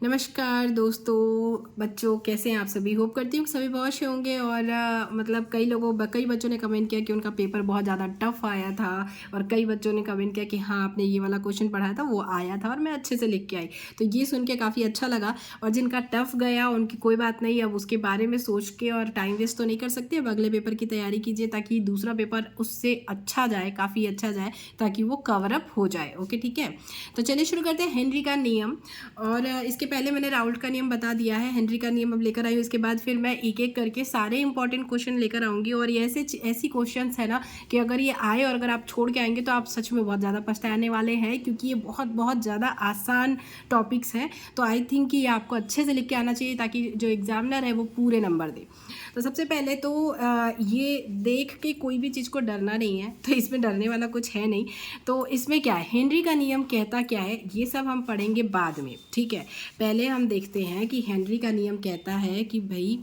नमस्कार दोस्तों, बच्चों कैसे हैं आप सभी। होप करती हूँ कि सभी बहुत अच्छे होंगे। और मतलब कई बच्चों ने कमेंट किया कि उनका पेपर बहुत ज़्यादा टफ आया था, और कई बच्चों ने कमेंट किया कि हाँ आपने ये वाला क्वेश्चन पढ़ाया था वो आया था और मैं अच्छे से लिख के आई। तो ये सुन के काफ़ी अच्छा लगा। और जिनका टफ गया उनकी कोई बात नहीं, अब उसके बारे में सोच के और टाइम वेस्ट तो नहीं कर सकते। अब अगले पेपर की तैयारी कीजिए ताकि दूसरा पेपर उससे अच्छा जाए, काफ़ी अच्छा जाए, ताकि वो कवर अप हो जाए। ओके ठीक है, तो चलिए शुरू करते हैं हेनरी का नियम। और इसके पहले मैंने राउल्ट का नियम बता दिया है, हेनरी का नियम अब लेकर आई हूँ। इसके बाद फिर मैं एक एक करके सारे इंपॉर्टेंट क्वेश्चन लेकर आऊँगी। और ये ऐसी क्वेश्चंस है ना कि अगर ये आए और अगर आप छोड़ के आएंगे तो आप सच में बहुत ज़्यादा पछताने वाले हैं, क्योंकि ये बहुत बहुत ज़्यादा आसान टॉपिक्स हैं। तो आई थिंक कि ये आपको अच्छे से लिख के आना चाहिए ताकि जो एग्जामिनर है वो पूरे नंबर दे। तो सबसे पहले तो ये देख के कोई भी चीज़ को डरना नहीं है, तो इसमें डरने वाला कुछ है नहीं। तो इसमें क्या है, हेनरी का नियम कहता क्या है, ये सब हम पढ़ेंगे बाद में। ठीक है, पहले हम देखते हैं कि हेनरी का नियम कहता है कि भाई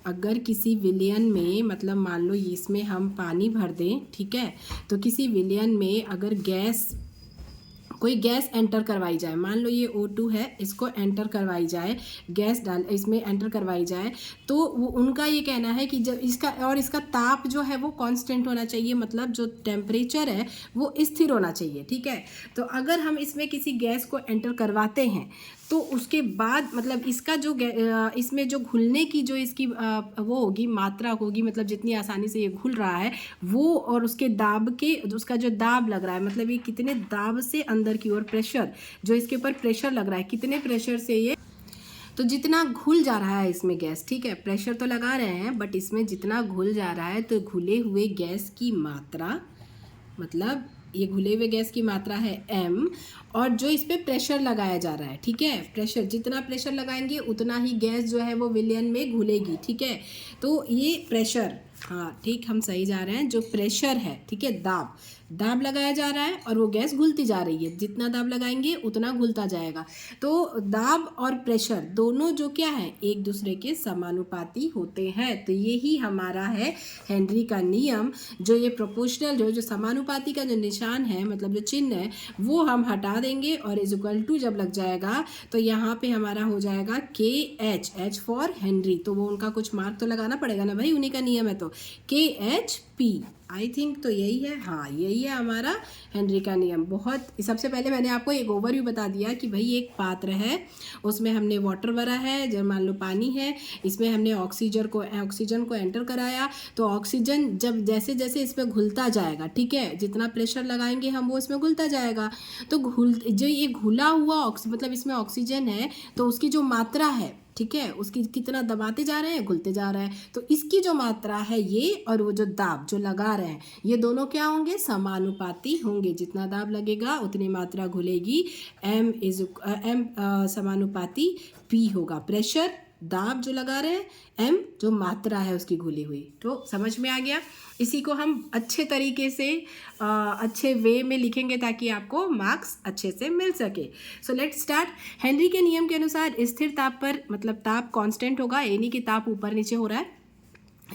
अगर किसी विलियन में, मतलब मान लो इसमें हम पानी भर दें, ठीक है, तो किसी विलियन में अगर कोई गैस एंटर करवाई जाए, मान लो ये O2 है, इसको एंटर करवाई जाए, गैस डाल इसमें एंटर करवाई जाए, तो वो उनका ये कहना है कि जब इसका ताप जो है वो कांस्टेंट होना चाहिए, मतलब जो टेम्परेचर है वो स्थिर होना चाहिए। ठीक है, तो अगर हम इसमें किसी गैस को एंटर करवाते हैं तो उसके बाद मतलब इसका जो इसमें जो घुलने की जो इसकी वो होगी, मात्रा होगी, मतलब जितनी आसानी से ये घुल रहा है वो, और उसके दाब के, उसका जो दाब लग रहा है, मतलब ये कितने दाब से अंदर की ओर प्रेशर, जो इसके ऊपर प्रेशर लग रहा है, कितने प्रेशर से ये, तो जितना घुल जा रहा है इसमें गैस, ठीक है, प्रेशर तो लगा रहे हैं बट इसमें जितना घुल जा रहा है, तो घुले हुए गैस की मात्रा, मतलब ये घुले हुए गैस की मात्रा है m, और जो इस पर प्रेशर लगाया जा रहा है, ठीक है, प्रेशर, जितना प्रेशर लगाएंगे उतना ही गैस जो है वो विलियन में घुलेगी। ठीक है, तो ये प्रेशर, हाँ ठीक, हम सही जा रहे हैं, जो प्रेशर है, ठीक है, दाब लगाया जा रहा है और वो गैस घुलती जा रही है, जितना दाब लगाएंगे उतना घुलता जाएगा। तो दाब और प्रेशर दोनों जो क्या है, एक दूसरे के समानुपाती होते हैं। तो यही हमारा है हेनरी का नियम। जो ये प्रोपोर्शनल, जो समानुपाती का जो निशान है, मतलब जो चिन्ह है, वो हम हटा देंगे और इज इक्वल टू जब लग जाएगा तो यहाँ पे हमारा हो जाएगा KH फॉर हेनरी। तो वो उनका कुछ मार्क तो लगाना पड़ेगा ना भाई, उन्हीं का नियम है, तो KHP आई थिंक तो यही है, हाँ यही है हमारा हेनरी का नियम। बहुत सबसे पहले मैंने आपको एक ओवरव्यू बता दिया कि भाई एक पात्र है, उसमें हमने वाटर भरा है, जब मान लो पानी है, इसमें हमने ऑक्सीजन को एंटर कराया, तो ऑक्सीजन जब जैसे जैसे इसमें घुलता जाएगा, ठीक है, जितना प्रेशर लगाएंगे हम वो इसमें घुलता जाएगा। तो जो ये घुला हुआ मतलब इसमें ऑक्सीजन है, तो उसकी जो मात्रा है, ठीक है, उसकी कितना दबाते जा रहे हैं, घुलते जा रहे हैं, तो इसकी जो मात्रा है ये, और वो जो दाब जो लगा रहे हैं, ये दोनों क्या होंगे, समानुपाती होंगे। जितना दाब लगेगा उतनी मात्रा घुलेगी, M समानुपाती P होगा। प्रेशर, दाब जो लगा रहे हैं, M जो मात्रा है उसकी घुली हुई। तो समझ में आ गया। इसी को हम अच्छे तरीके से अच्छे वे में लिखेंगे ताकि आपको मार्क्स अच्छे से मिल सके। So let's start. हेनरी के नियम के अनुसार स्थिर ताप पर, मतलब ताप कांस्टेंट होगा, यानी कि ताप ऊपर नीचे हो रहा है,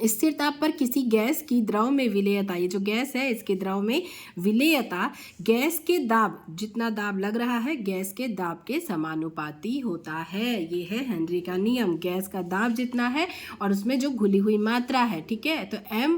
स्थिर ताप पर किसी गैस की द्रव में विलेयता, ये जो गैस है इसके द्रव में विलेयता गैस के दाब, जितना दाब लग रहा है गैस के दाब के समानुपाती होता है। ये है हेनरी का नियम, गैस का दाब जितना है और उसमें जो घुली हुई मात्रा है, ठीक है, तो M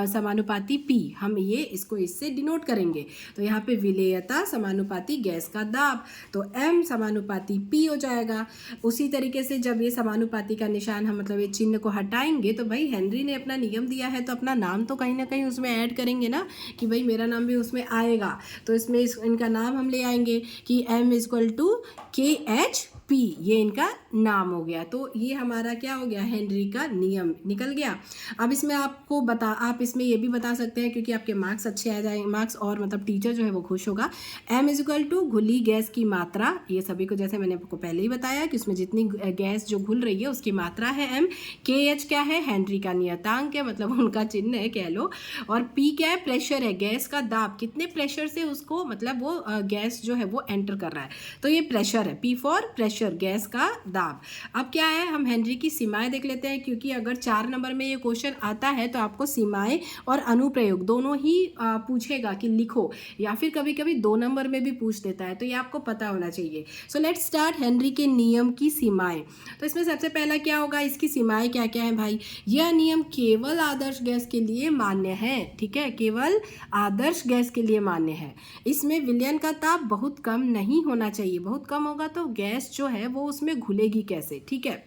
समानुपाती P, हम ये इसको इससे डिनोट करेंगे। तो यहाँ पे विलेयता समानुपाती गैस का दाब, तो M समानुपाती P हो जाएगा। उसी तरीके से जब ये समानुपाती का निशान, हम मतलब ये चिन्ह को हटाएंगे, तो भाई हेनरी ने अपना नियम दिया है तो अपना नाम तो कहीं ना कहीं उसमें ऐड करेंगे ना, कि भाई मेरा नाम भी उसमें आएगा, तो इसमें इनका नाम हम ले आएंगे कि M = KHP, ये इनका नाम हो गया। तो ये हमारा क्या हो गया, हेनरी का नियम निकल गया। अब इसमें आप इसमें ये भी बता सकते हैं, क्योंकि आपके मार्क्स अच्छे आ जाएंगे, मार्क्स, और मतलब टीचर जो है वो खुश होगा। M = घुली गैस की मात्रा, ये सभी को जैसे मैंने आपको पहले ही बताया कि उसमें जितनी गैस जो घुल रही है उसकी मात्रा है M। KH क्या है, हेनरी का नियतांक है, मतलब उनका चिन्ह है कह लो। और P क्या है, प्रेशर है, गैस का दाब, कितने प्रेशर से उसको, मतलब वो गैस जो है वो एंटर कर रहा है, तो ये प्रेशर है, P for pressure pressure, gas का दाब। अब क्या है, हम हेनरी की सीमाएं देख लेते हैं, क्योंकि अगर 4 नंबर में ये क्वेश्चन आता है तो आपको सीमाएं और अनुप्रयोग दोनों ही पूछेगा कि लिखो, या फिर कभी कभी 2 नंबर में भी पूछ देता है, तो ये आपको पता होना चाहिए। सो लेट्स स्टार्ट हेनरी के नियम की सीमाएं। तो इसमें सबसे पहला क्या होगा, इसकी सीमाएं क्या क्या है भाई। यह नियम केवल आदर्श गैस के लिए मान्य है, ठीक है, केवल आदर्श गैस के लिए मान्य है। इसमें विलयन का ताप बहुत कम नहीं होना चाहिए, बहुत कम होगा तो गैस जो है वो उसमें घुलेगी कैसे, ठीक है।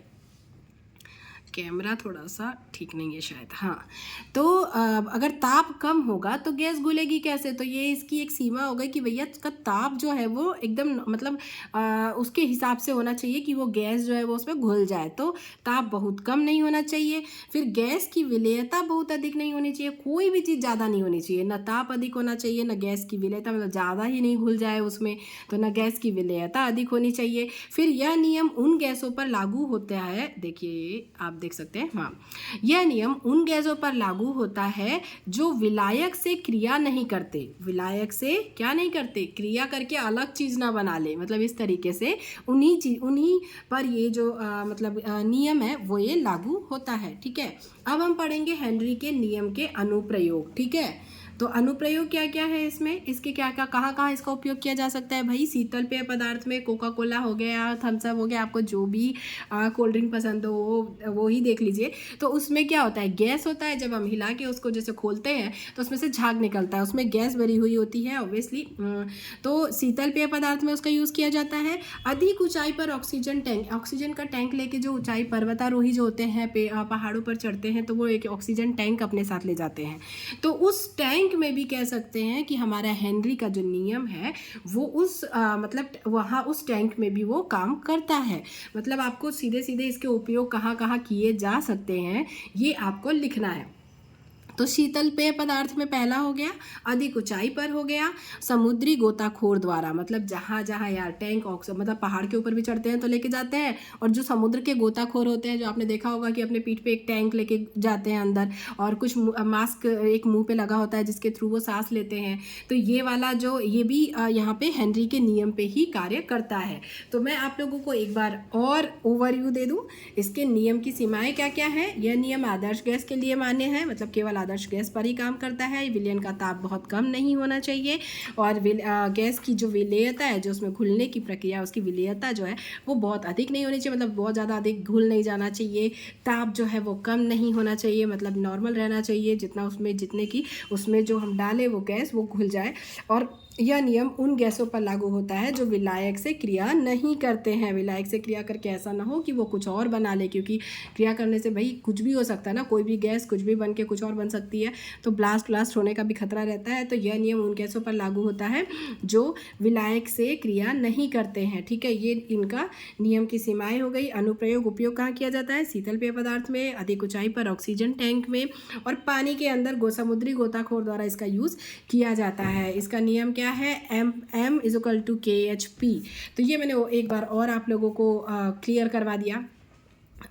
कैमरा थोड़ा सा ठीक नहीं है शायद, हाँ। तो अगर ताप कम होगा तो गैस घुलेगी कैसे, तो ये इसकी एक सीमा हो गई कि भैया इसका ताप जो है वो एकदम मतलब उसके हिसाब से होना चाहिए कि वो गैस जो है वो उसमें घुल जाए। तो ताप बहुत कम नहीं होना चाहिए, फिर गैस की विलेयता बहुत अधिक नहीं होनी चाहिए, कोई भी चीज़ ज़्यादा नहीं होनी चाहिए, ना ताप अधिक होना चाहिए ना गैस की विलेयता, मतलब ज़्यादा ही नहीं घुल जाए उसमें, तो ना गैस की विलेयता अधिक होनी चाहिए। फिर यह नियम उन गैसों पर लागू होता है, देखिए आप देख सकते हैं, हाँ, यह नियम उन गैसों पर लागू होता है जो विलायक से क्रिया नहीं करते, विलायक से क्या नहीं करते, क्रिया करके अलग चीज़ ना बना ले, मतलब इस तरीके से उन्हीं पर ये जो नियम है वो ये लागू होता है, ठीक है। अब हम पढ़ेंगे हेनरी के नियम के अनुप्रयोग, ठीक है। तो अनुप्रयोग क्या क्या है इसमें, इसके क्या क्या कहाँ कहाँ इसका उपयोग किया जा सकता है भाई। शीतल पेय पदार्थ में कोका कोला हो गया, थम्स अप हो गया, आपको जो भी कोल्ड ड्रिंक पसंद हो वो ही देख लीजिए। तो उसमें क्या होता है, गैस होता है, जब हम हिला के उसको जैसे खोलते हैं तो उसमें से झाग निकलता है, उसमें गैस भरी हुई होती है ऑब्वियसली। तो शीतल पेय पदार्थ में उसका यूज़ किया जाता है। अधिक ऊंचाई पर ऑक्सीजन टैंक, ऑक्सीजन का टैंक लेके जो ऊंचाई पर्वतारोही जो होते हैं पहाड़ों पर चढ़ते हैं तो वो एक ऑक्सीजन टैंक अपने साथ ले जाते हैं। तो उस टैंक में भी कह सकते हैं कि हमारा हेनरी का जो नियम है वो उस वहाँ उस टैंक में भी वो काम करता है। मतलब आपको सीधे सीधे इसके उपयोग कहाँ कहाँ किए जा सकते हैं ये आपको लिखना है। तो शीतल पेय पदार्थ में पहला हो गया, अधिक ऊंचाई पर हो गया, समुद्री गोताखोर द्वारा, मतलब जहाँ जहाँ यार टैंक मतलब पहाड़ के ऊपर भी चढ़ते हैं तो लेके जाते हैं, और जो समुद्र के गोताखोर होते हैं जो आपने देखा होगा कि अपने पीठ पे एक टैंक लेके जाते हैं अंदर, और कुछ मास्क एक मुंह पे लगा होता है जिसके थ्रू वो सांस लेते हैं। तो ये वाला जो ये भी यहाँ पे हेनरी के नियम पे ही कार्य करता है। तो मैं आप लोगों को एक बार और ओवरव्यू दे दूँ, इसके नियम की सीमाएँ क्या क्या है। यह नियम आदर्श गैस के लिए मान्य है, मतलब केवल आदर्श गैस पर ही काम करता है। विलयन का ताप बहुत कम नहीं होना चाहिए, और गैस की जो विलेयता है, जो उसमें घुलने की प्रक्रिया, उसकी विलेयता जो है वो बहुत अधिक नहीं होनी चाहिए, मतलब बहुत ज़्यादा अधिक घुल नहीं जाना चाहिए। ताप जो है वो कम नहीं होना चाहिए, मतलब नॉर्मल रहना चाहिए, जितने की उसमें जो हम डालें वो गैस वो घुल जाए। और यह नियम उन गैसों पर लागू होता है जो विलायक से क्रिया नहीं करते हैं। विलायक से क्रिया करके ऐसा ना हो कि वो कुछ और बना ले, क्योंकि क्रिया करने से भाई कुछ भी हो सकता है ना, कोई भी गैस कुछ भी बन के कुछ और बन सकती है, तो ब्लास्ट होने का भी खतरा रहता है। तो यह नियम उन गैसों पर लागू होता है जो विलायक से क्रिया नहीं करते हैं, ठीक है। ये इनका नियम की सीमाएँ हो गई। अनुप्रयोग उपयोग कहाँ किया जाता है, शीतल पेय पदार्थ में, अधिक ऊंचाई पर ऑक्सीजन टैंक में, और पानी के अंदर समुद्री गोताखोर द्वारा इसका यूज़ किया जाता है। इसका नियम क्या है, M = KHP। तो ये मैंने एक बार और आप लोगों को क्लियर करवा दिया।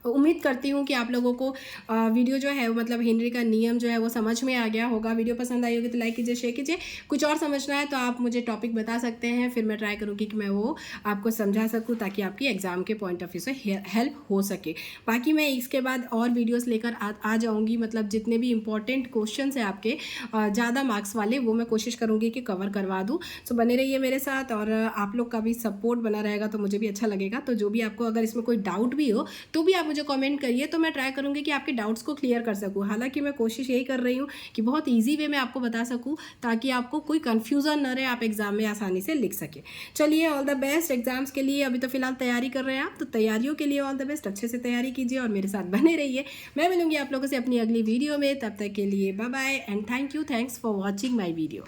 उम्मीद करती हूँ कि आप लोगों को वीडियो जो है मतलब हेनरी का नियम जो है वो समझ में आ गया होगा। वीडियो पसंद आई होगी तो लाइक कीजिए, शेयर कीजिए। कुछ और समझना है तो आप मुझे टॉपिक बता सकते हैं, फिर मैं ट्राई करूँगी कि मैं वो आपको समझा सकूँ, ताकि आपकी एग्ज़ाम के पॉइंट ऑफ व्यू से हेल्प हो सके। बाकी मैं इसके बाद और वीडियोज़ लेकर आ जाऊँगी, मतलब जितने भी इंपॉर्टेंट क्वेश्चन है आपके ज़्यादा मार्क्स वाले, वो मैं कोशिश करूँगी कि कवर करवा दूँ। सो बने रहिए मेरे साथ, और आप लोग का भी सपोर्ट बना रहेगा तो मुझे भी अच्छा लगेगा। तो जो भी आपको अगर इसमें कोई डाउट भी हो तो भी आप मुझे कमेंट करिए, तो मैं ट्राई करूँगी कि आपके डाउट्स को क्लियर कर सकूँ। हालांकि मैं कोशिश यही कर रही हूँ कि बहुत इजी वे में आपको बता सकूँ, ताकि आपको कोई कन्फ्यूज़न न रहे, आप एग्ज़ाम में आसानी से लिख सकें। चलिए, ऑल द बेस्ट एग्जाम्स के लिए। अभी तो फिलहाल तैयारी कर रहे हैं आप, तो तैयारियों के लिए ऑल द बेस्ट, अच्छे से तैयारी कीजिए और मेरे साथ बने रहिए। मैं मिलूँगी आप लोगों से अपनी अगली वीडियो में, तब तक के लिए bye bye and thanks for watching my video.